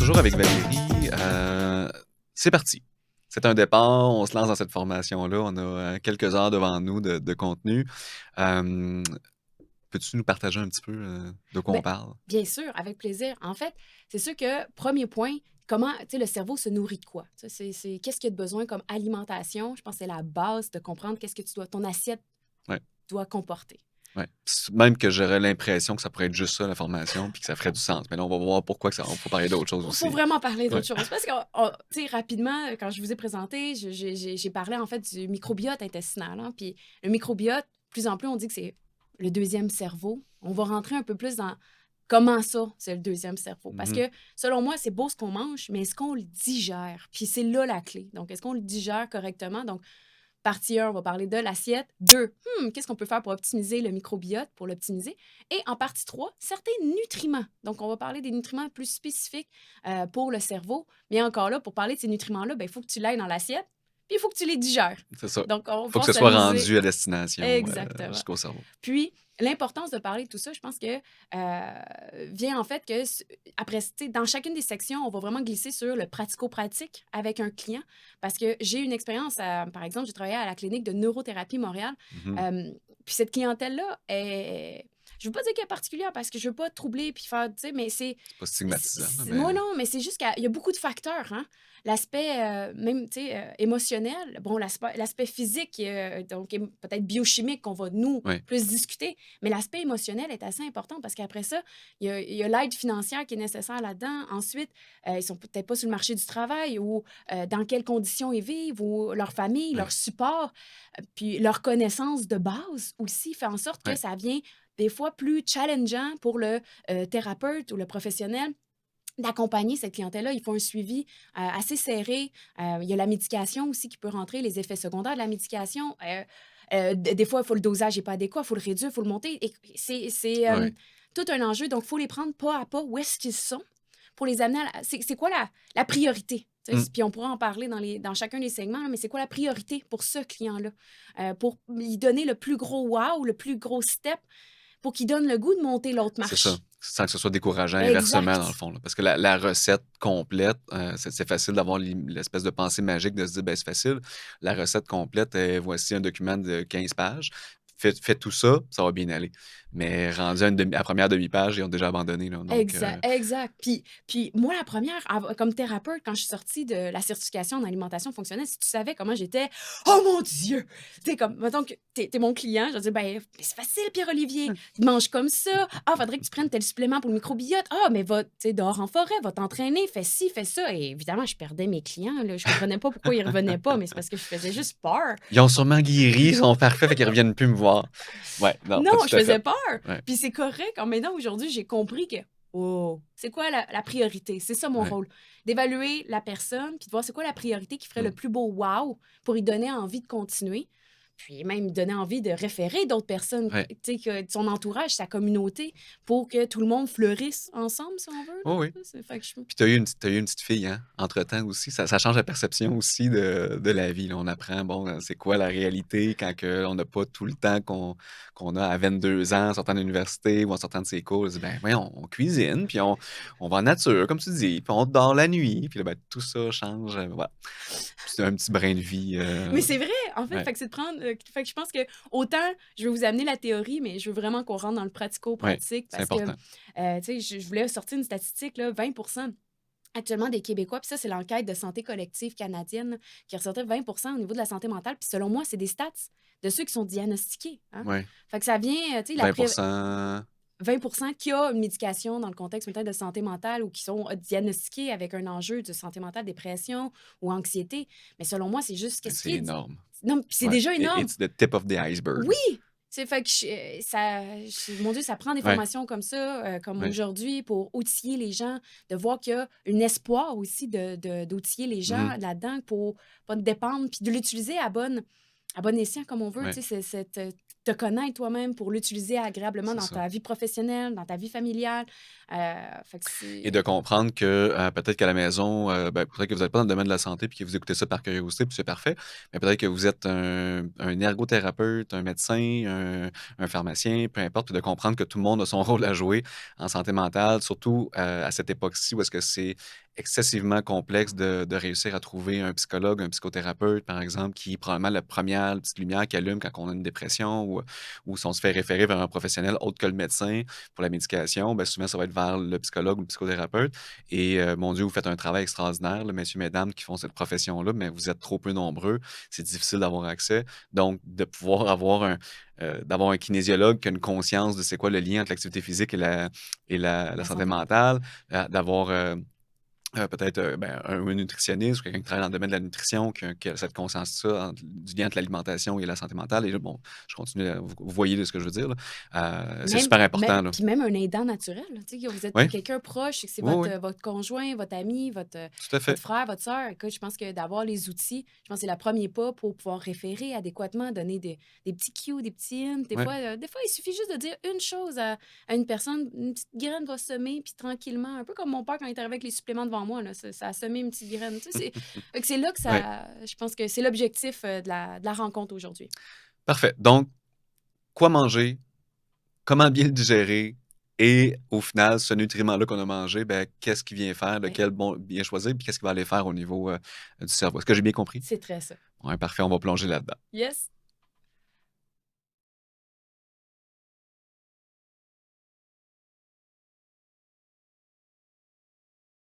toujours avec Valérie. C'est parti. C'est un départ, on se lance dans cette formation-là. On a quelques heures devant nous de contenu. Euh, Peux-tu nous partager un petit peu de quoi Ben, on parle? bien sûr, avec plaisir. En fait, c'est sûr que, premier point, comment, tu sais, le cerveau se nourrit de quoi? Tu sais, qu'est-ce qu'il a de besoin comme alimentation? Je pense que c'est la base de comprendre qu'est-ce que ton assiette Ouais, doit comporter. ouais. Même que j'aurais l'impression que ça pourrait être juste ça, la formation, puis que ça ferait du sens. Mais là, on va voir pourquoi on faut parler d'autres choses Il faut aussi. vraiment parler Ouais. d'autre chose. Parce que, tu sais, rapidement, quand je vous ai présenté, j'ai parlé, en fait, du microbiote intestinal. Hein, puis le microbiote, plus en plus, on dit que c'est le deuxième cerveau. On va rentrer un peu plus dans comment ça, c'est le deuxième cerveau. Parce Mhm. que, selon moi, c'est beau ce qu'on mange, mais est-ce qu'on le digère? Puis c'est là la clé. Donc, est-ce qu'on le digère correctement? Donc, partie 1, on va parler de l'assiette. 2, qu'est-ce qu'on peut faire pour optimiser le microbiote, pour l'optimiser? Et en partie 3, certains nutriments. Donc, on va parler des nutriments plus spécifiques pour le cerveau. Mais encore là, pour parler de ces nutriments-là, il faut que tu l'ailles dans l'assiette, puis il faut que tu les digères. C'est ça. Donc, on va Faut que pouvoir ce soit s'amuser. rendu à destination Exactement. jusqu'au cerveau. Puis, l'importance de parler de tout ça, je pense que vient en fait que, après, tu sais, dans chacune des sections, on va vraiment glisser sur le pratico-pratique avec un client. Parce que j'ai une expérience, par exemple, j'ai travaillé à la clinique de neurothérapie Montréal. Mhm. Euh, puis cette clientèle-là est. Je veux pas dire qu'elle est particulière parce que je veux pas troubler puis faire, tu sais, mais c'est. C'est pas stigmatisant, là, Moi, mais. non, mais c'est juste qu'il y a beaucoup de facteurs, hein. L'aspect, même, tu sais, émotionnel, bon, l'aspect physique, donc peut-être biochimique qu'on va, nous, Ouais. plus discuter, mais l'aspect émotionnel est assez important parce qu'après ça, il y a l'aide financière qui est nécessaire là-dedans. Ensuite, ils sont peut-être pas sur le marché du travail ou dans quelles conditions ils vivent ou leur famille, Ouais. leur support, puis leur connaissance de base aussi fait en sorte que Ouais. ça vient des fois plus challengeant pour le thérapeute ou le professionnel d'accompagner cette clientèle-là. Il faut un suivi assez serré. Il y a la médication aussi qui peut rentrer, les effets secondaires de la médication. Des fois, il faut le dosage n'est pas adéquat, il faut le réduire, il faut le monter. Et c'est Ouais. tout un enjeu. Donc, il faut les prendre pas à pas où est-ce qu'ils sont pour les amener à c'est quoi la priorité? Tu sais, Mm. puis on pourra en parler dans chacun des segments, mais c'est quoi la priorité pour ce client-là? Pour lui donner le plus gros wow, le plus gros step pour qu'il donne le goût de monter l'autre C'est ça. marche. Sans que ce soit décourageant, inversement, dans le Exact. fond. Là. Parce que la recette complète, c'est facile d'avoir l'espèce de pensée magique de se dire, ben, c'est facile. La recette complète, voici un document de 15 pages. Fais tout ça, ça va bien aller. Mais rendu à la première demi-page, ils ont déjà abandonné. Là. Donc, Exact, exact. Puis moi, la première, comme thérapeute, quand je suis sortie de la certification en alimentation fonctionnelle, si tu savais comment j'étais, oh mon Dieu! Tu sais, comme, mettons que t'es mon client, je vais dire, ben, c'est facile, Pierre-Olivier, mange comme ça. Ah, faudrait que tu prennes tel supplément pour le microbiote. Ah, mais va, tu sais, dehors en forêt, va t'entraîner, fais ci, fais ça. Et évidemment, je perdais mes clients, là. Je comprenais pas pourquoi ils revenaient pas, mais c'est parce que je faisais juste peur. ils ont sûrement guéri, ils sont parfaits, fait qu'ils reviennent plus me voir. Ouais, non, Non, t'as je tout à faisais fait. peur. Ouais, Puis c'est correct. En maintenant, aujourd'hui, j'ai compris que, oh, c'est quoi la priorité? C'est ça mon ouais. rôle. D'évaluer la personne, puis de voir c'est quoi la priorité qui ferait le Mm. plus beau wow pour lui donner envie de continuer. Puis même lui donner envie de référer d'autres personnes, Ouais. tu sais, de son entourage, sa communauté, pour que tout le monde fleurisse ensemble, si on veut. Oh oui. Là. Fait que Puis t'as eu une petite fille, hein, entre-temps aussi. Ça change la perception aussi de la vie. Là. On apprend, bon, c'est quoi la réalité quand on n'a pas tout le temps qu'on a à 22 ans en sortant de l'université ou en sortant de ses cours. On se dit, ben, voyons, on cuisine, puis on va en nature, comme tu dis, puis on dort la nuit, puis là, ben, tout ça change. Voilà. Puis c'est un petit brin de vie. Mais c'est vrai, en fait, Ouais, fait que c'est de prendre. Fait que je pense que autant je veux vous amener la théorie, mais je veux vraiment qu'on rentre dans le ouais, pratico-pratique c'est parce que, important. tu sais, je voulais sortir une statistique, là, 20 actuellement des Québécois, puis ça, c'est l'enquête de santé collective canadienne là, qui ressortait 20 au niveau de la santé mentale. Puis selon moi, c'est des stats de ceux qui sont diagnostiqués. Hein? Ouais. Fait que ça vient, tu sais, 20%. 20 qui a une médication dans le contexte peut-être de santé mentale ou qui sont diagnostiqués avec un enjeu de santé mentale, dépression ou anxiété. Mais selon moi, c'est juste Ben, qu'est-ce c'est qui est. énorme. Non, puis c'est Ouais. déjà énorme. It's the tip of the iceberg. Oui! C'est fait que mon Dieu, ça prend des Ouais, formations comme ça, comme ouais. aujourd'hui, pour outiller les gens, de voir qu'il y a un espoir aussi d'outiller les gens Mhm. là-dedans pour pas dépendre, puis de l'utiliser à bon escient comme on veut, Ouais. tu sais, c'est te connaître toi-même pour l'utiliser agréablement C'est dans ça. ta vie professionnelle, dans ta vie familiale. Fait que Et de c'est comprendre que, peut-être qu'à la maison, ben, peut-être que vous êtes pas dans le domaine de la santé puis que vous écoutez ça par curiosité, puis c'est parfait. Mais peut-être que vous êtes un ergothérapeute, un médecin, un pharmacien, peu importe, puis de comprendre que tout le monde a son rôle à jouer en santé mentale, surtout, à cette époque-ci où est-ce que c'est excessivement complexe de réussir à trouver un psychologue, un psychothérapeute, par exemple, qui est probablement la première petite lumière qui allume quand on a une dépression ou si on se fait référer vers un professionnel autre que le médecin pour la médication, ben, souvent, ça va être vers le psychologue ou le psychothérapeute. Et mon Dieu, vous faites un travail extraordinaire, là, messieurs, mesdames qui font cette profession-là, mais vous êtes trop peu nombreux. C'est difficile d'avoir accès. Donc, de pouvoir d'avoir un kinésiologue qui a une conscience de c'est quoi le lien entre l'activité physique et la la santé santé mentale, d'avoir peut-être, ben, un nutritionniste ou quelqu'un qui travaille dans le domaine de la nutrition, qui a cette conscience-là du lien entre l'alimentation et la santé mentale. Et là, bon, je continue, vous voyez de ce que je veux dire, là. C'est même super même important, là. puis même un aidant naturel, là, tu sais, que vous êtes Oui, quelqu'un proche et que c'est oui, oui, votre conjoint, votre ami, tout à votre fait. frère, votre sœur. Écoute, je pense que d'avoir les outils, je pense que c'est le premier pas pour pouvoir référer adéquatement, donner des petits cues, des petits hints. Ouais. Des fois, il suffit juste de dire une chose à une personne, une petite graine va semer, puis tranquillement, un peu comme mon père quand il est arrivé avec les suppléments devant moi, là, ça a semé une petite graine. Tu sais, fait que c'est là que Ouais. ça, je pense que c'est l'objectif de la rencontre aujourd'hui. Parfait. Donc, quoi manger? Comment bien le digérer? Et au final, ce nutriment-là qu'on a mangé, ben, qu'est-ce qu'il vient faire? Oui, Lequel bon bien choisir? Puis qu'est-ce qu'il va aller faire au niveau, du cerveau? Est-ce que j'ai bien compris? c'est très ça. Ouais, parfait, on va plonger là-dedans. Yes.